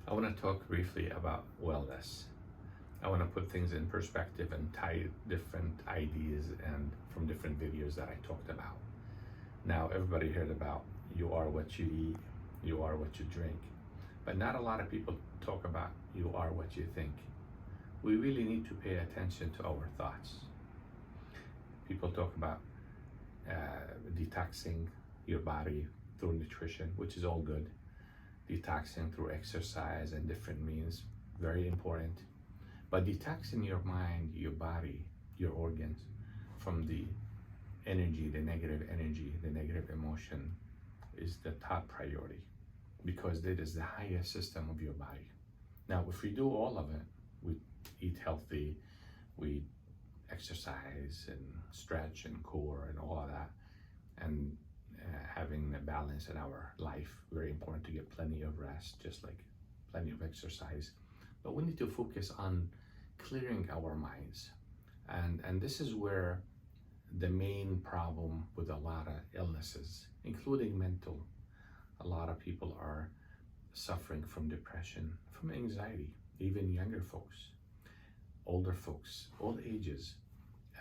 I want to talk briefly about wellness. I want to put things in perspective and tie different ideas and from different videos that I talked about. Now, everybody heard about you are what you eat, you are what you drink, but not a lot of people talk about you are what you think. We really need to pay attention to our thoughts. People talk about detoxing your body through nutrition, which is all good. Detoxing through exercise and different means, very important. But detoxing your mind, your body, your organs from the energy, the negative emotion is the top priority because it is the highest system of your body. Now, if we do all of it, we eat healthy, we exercise and stretch and core and all of that, and having a balance in our life, very important to get plenty of rest, just like plenty of exercise. But we need to focus on clearing our minds. And this is where the main problem with a lot of illnesses, including mental, a lot of people are suffering from depression, from anxiety, even younger folks, older folks, all ages.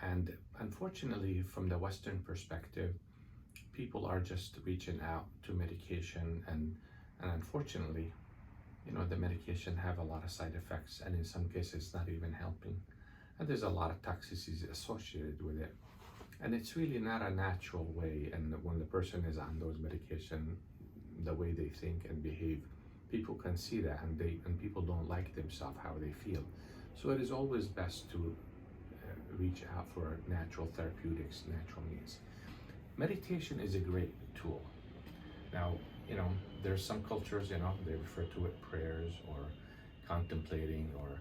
And unfortunately, from the Western perspective, people are just reaching out to medication and unfortunately, the medication have a lot of side effects and in some cases not even helping. And there's a lot of toxicity associated with it. And it's really not a natural way. And when the person is on those medication, the way they think and behave, people can see that and people don't like themselves, how they feel. So it is always best to reach out for natural therapeutics, natural means. Meditation is a great tool. Now, there's some cultures, they refer to it prayers or contemplating, or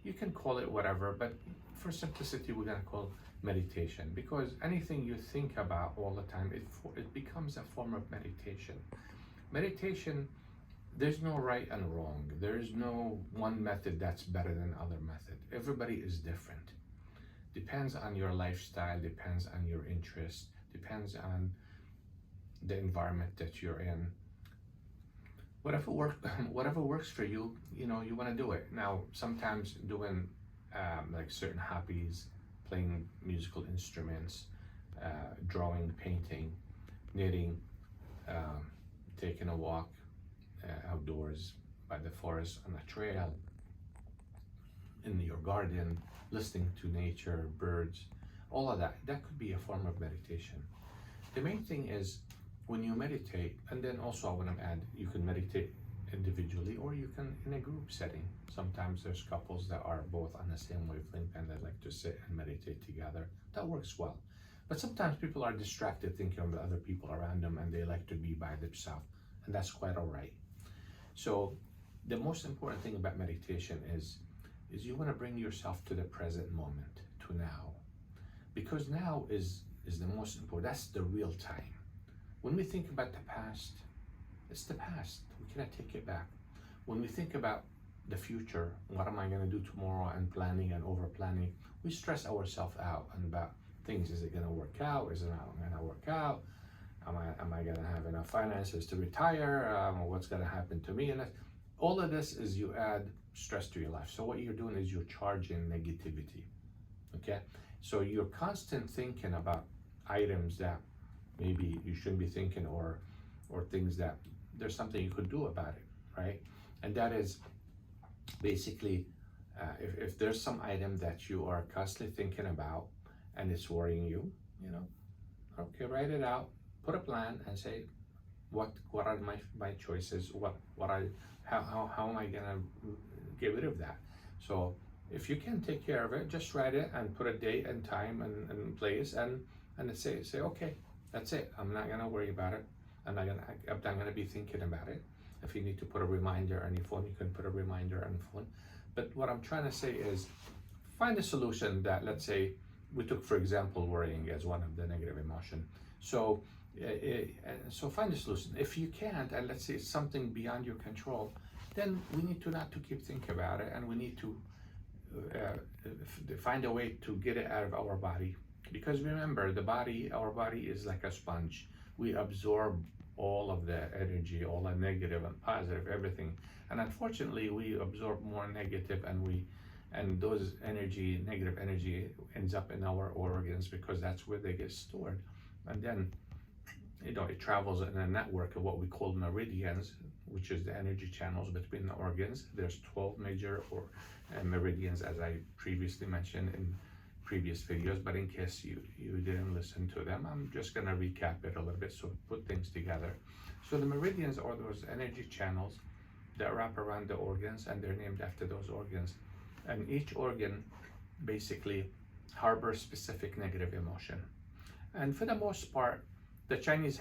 you can call it whatever, but for simplicity, we're gonna call meditation because anything you think about all the time, it becomes a form of meditation. Meditation, there's no right and wrong. There's no one method that's better than other method. Everybody is different. Depends on your lifestyle, depends on your interest, depends on the environment that you're in. Whatever works for you, you want to do it. Now, sometimes doing like certain hobbies, playing musical instruments, drawing, painting, knitting, taking a walk outdoors by the forest on a trail, in your garden, listening to nature, birds, all of that could be a form of meditation. The main thing is when you meditate, and then also I want to add, you can meditate individually or you can in a group setting. Sometimes there's couples that are both on the same wavelength and they like to sit and meditate together. That works well. But sometimes people are distracted thinking of the other people around them and they like to be by themselves, and that's quite all right. So the most important thing about meditation is you want to bring yourself to the present moment, to now. Because now is the most important. That's the real time. When we think about the past, it's the past. We cannot take it back. When we think about the future, what am I going to do tomorrow, and planning and over planning, we stress ourselves out and about things. Is it going to work out? Is it not going to work out? Am I going to have enough finances to retire? What's going to happen to me? And all of this is you add stress to your life. So what you're doing is you're charging negativity. Okay? So you're constant thinking about items that maybe you shouldn't be thinking, or things that there's something you could do about it, right? And that is basically if there's some item that you are constantly thinking about and it's worrying you, okay, write it out, put a plan, and say what are my choices, how am I gonna get rid of that. So if you can take care of it, just write it and put a date and time and place and say okay, that's it. I'm not gonna worry about it. I'm not gonna be thinking about it. If you need to put a reminder on your phone, you can put a reminder on the phone. But what I'm trying to say is find a solution that, let's say, we took, for example, worrying as one of the negative emotion. So find a solution. If you can't, and let's say it's something beyond your control, then we need to not to keep thinking about it, and we need to find a way to get it out of our body. Because remember, our body is like a sponge. We absorb all of the energy, all the negative and positive, everything. And unfortunately, we absorb more negative, and those energy, negative energy, ends up in our organs because that's where they get stored. And then, it travels in a network of what we call meridians, which is the energy channels between the organs. There's 12 major meridians, as I previously mentioned in previous videos, but in case you didn't listen to them, I'm just gonna recap it a little bit, so put things together. So the meridians are those energy channels that wrap around the organs, and they're named after those organs. And each organ basically harbors specific negative emotion. And for the most part, the Chinese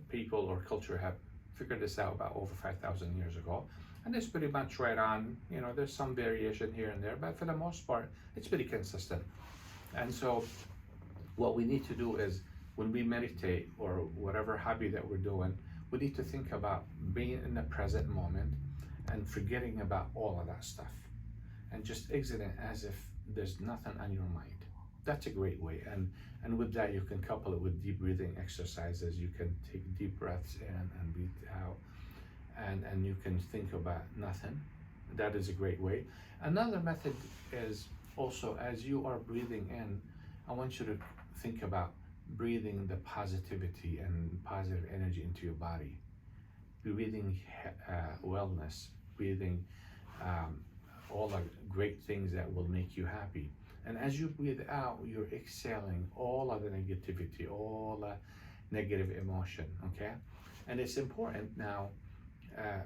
people or culture have figured this out about over 5,000 years ago. And it's pretty much right on, there's some variation here and there, but for the most part, it's pretty consistent. And so what we need to do is, when we meditate or whatever hobby that we're doing, we need to think about being in the present moment and forgetting about all of that stuff and just exiting as if there's nothing on your mind. That's a great way. And with that, you can couple it with deep breathing exercises. You can take deep breaths in and breathe out, and you can think about nothing. That is a great way. Another method is also, as you are breathing in, I want you to think about breathing the positivity and positive energy into your body. Breathing wellness, breathing all the great things that will make you happy. And as you breathe out, you're exhaling all of the negativity, all the negative emotion, okay? And it's important now,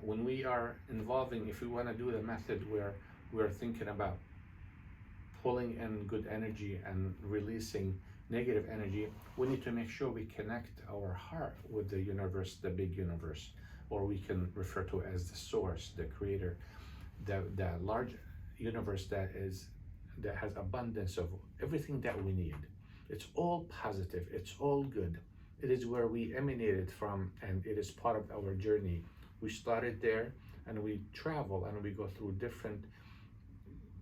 when we are involving, if we want to do the method where we're thinking about pulling in good energy and releasing negative energy, we need to make sure we connect our heart with the universe, the big universe, or we can refer to as the source, the creator, the large universe that has abundance of everything that we need. It's all positive, it's all good. It is where we emanated from, and it is part of our journey. We started there, and we travel, and we go through different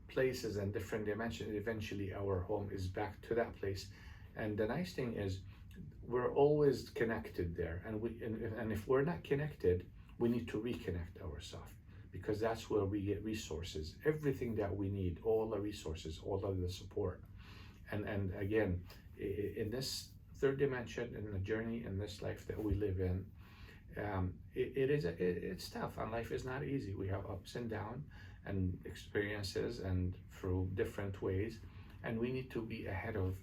places and different dimensions. Eventually our home is back to that place. And the nice thing is, we're always connected there, and if we're not connected, we need to reconnect ourselves, because that's where we get resources, everything that we need, all the resources, all of the support. And again, in this third dimension, in the journey, in this life that we live in, it's tough, and life is not easy. We have ups and downs and experiences, and through different ways, and we need to be ahead of,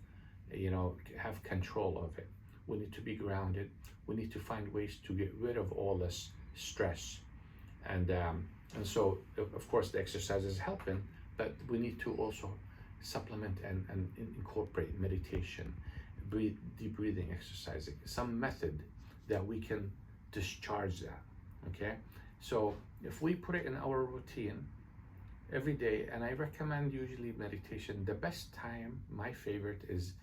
have control of it. We need to be grounded. We need to find ways to get rid of all this stress, and so of course the exercise is helping, but we need to also supplement and incorporate meditation, deep breathing exercising, some method that we can discharge that. Okay, so if we put it in our routine every day, and I recommend usually meditation, the best time, my favorite, is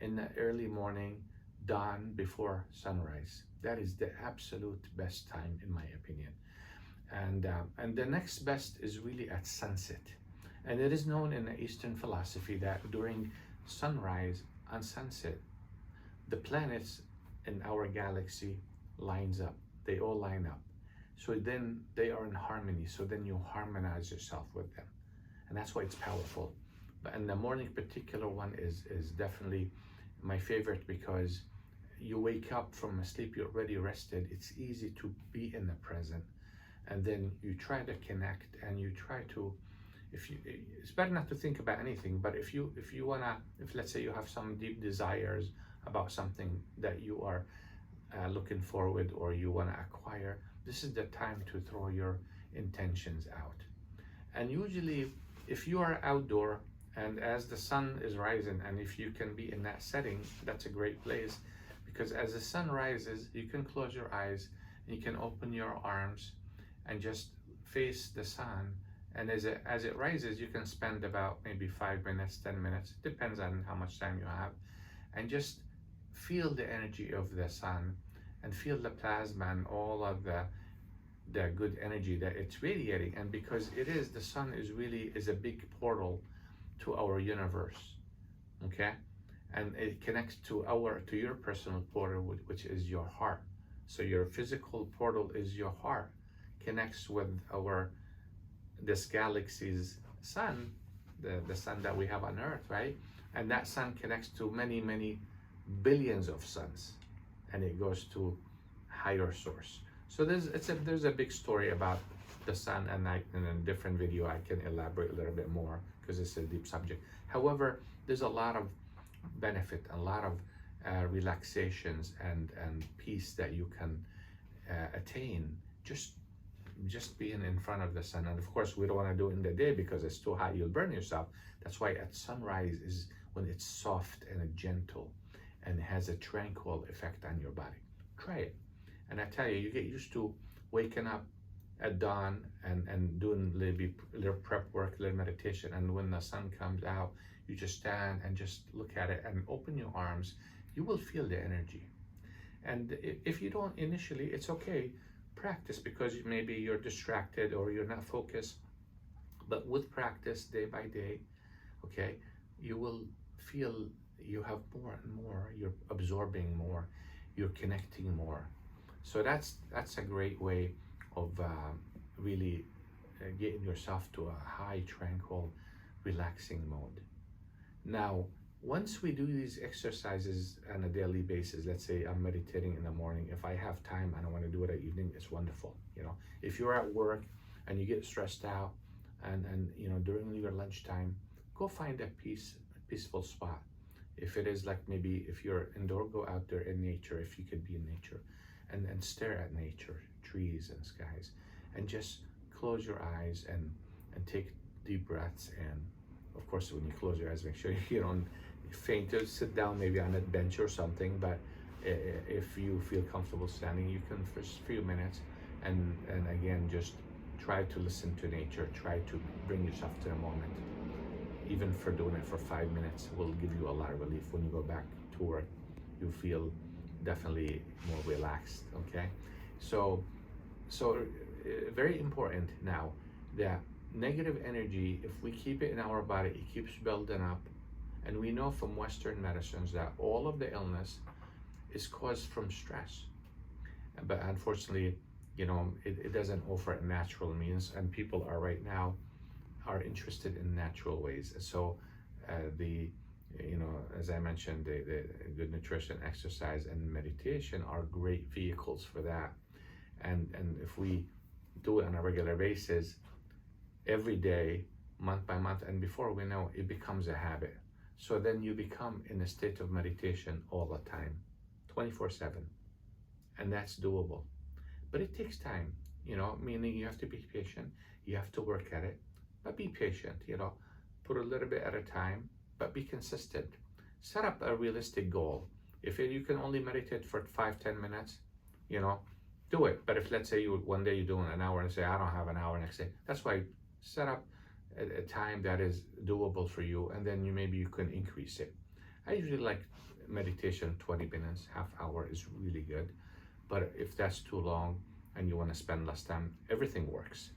in the early morning, dawn, before sunrise. That is the absolute best time, in my opinion. And the next best is really at sunset. And it is known in the Eastern philosophy that during sunrise and sunset, the planets in our galaxy lines up. They all line up. So then they are in harmony. So then you harmonize yourself with them. And that's why it's powerful. But in the morning, particular one is definitely my favorite, because you wake up from a sleep, you're already rested. It's easy to be in the present. And then you try to connect, and you try to, it's better not to think about anything, but if let's say you have some deep desires about something that you are looking forward, or you want to acquire, this is the time to throw your intentions out. And usually, if you are outdoor, and as the sun is rising, and if you can be in that setting, that's a great place, because as the sun rises, you can close your eyes, and you can open your arms and just face the sun. And as it rises, you can spend about maybe 5 minutes, 10 minutes, depends on how much time you have, and just feel the energy of the sun, and feel the plasma and all of the good energy that it's radiating. And because the sun is a big portal to our universe, okay? and it connects to your personal portal, which is your heart. So your physical portal is your heart, connects with this galaxy's sun, the sun that we have on Earth, right? And that sun connects to many, many billions of suns, and it goes to higher source. So there's a big story about the sun, and in a different video I can elaborate a little bit more because it's a deep subject. However, there's a lot of benefit, a lot of relaxations and peace that you can attain just being in front of the sun. And of course, we don't want to do it in the day because it's too hot, you'll burn yourself. That's why at sunrise is when it's soft and gentle and has a tranquil effect on your body. Try it. And I tell you, you get used to waking up at dawn and doing little prep work, little meditation. And when the sun comes out, you just stand and just look at it and open your arms. You will feel the energy. And if you don't initially, it's okay. Practice, because maybe you're distracted or you're not focused. But with practice, day by day, okay, you will feel you have more and more. You're absorbing more. You're connecting more. So that's a great way of really getting yourself to a high, tranquil, relaxing mode. Now, once we do these exercises on a daily basis, let's say I'm meditating in the morning. If I have time and I want to do it at evening, it's wonderful. You know, if you're at work and you get stressed out, and you know, during your lunchtime, go find a peaceful spot. If it is like, maybe if you're indoor, go out there in nature, if you could be in nature, and stare at nature, trees and skies, and just close your eyes and take deep breaths. And of course, when you close your eyes, make sure you don't faint. Just sit down maybe on a bench or something, but if you feel comfortable standing, you can for a few minutes, and again, just try to listen to nature, try to bring yourself to the moment. Even for doing it for 5 minutes will give you a lot of relief. When you go back to work, you feel definitely more relaxed. Okay, so very important now that negative energy, if we keep it in our body, it keeps building up. And we know from Western medicines that all of the illness is caused from stress. But unfortunately, you know, it doesn't offer natural means, and people are right now are interested in natural ways. So you know, as I mentioned, the good nutrition, exercise, and meditation are great vehicles for that. And if we do it on a regular basis, every day, month by month, and before we know, it becomes a habit. So then you become in a state of meditation all the time, 24/7. And that's doable. But it takes time, you know, meaning you have to be patient, you have to work at it, but be patient, you know, put a little bit at a time, but be consistent. Set up a realistic goal. If you can only meditate for 5-10 minutes, you know, do it. But if, let's say, one day you're doing an hour and say, I don't have an hour next day, that's why set up a time that is doable for you, and then maybe you can increase it. I usually like meditation 20 minutes, half hour is really good. But if that's too long and you want to spend less time, everything works.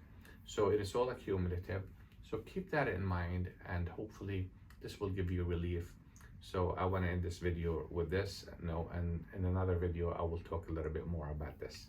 So it is all accumulative. So keep that in mind, and hopefully this will give you relief. So I want to end this video with this. No, and in another video, I will talk a little bit more about this.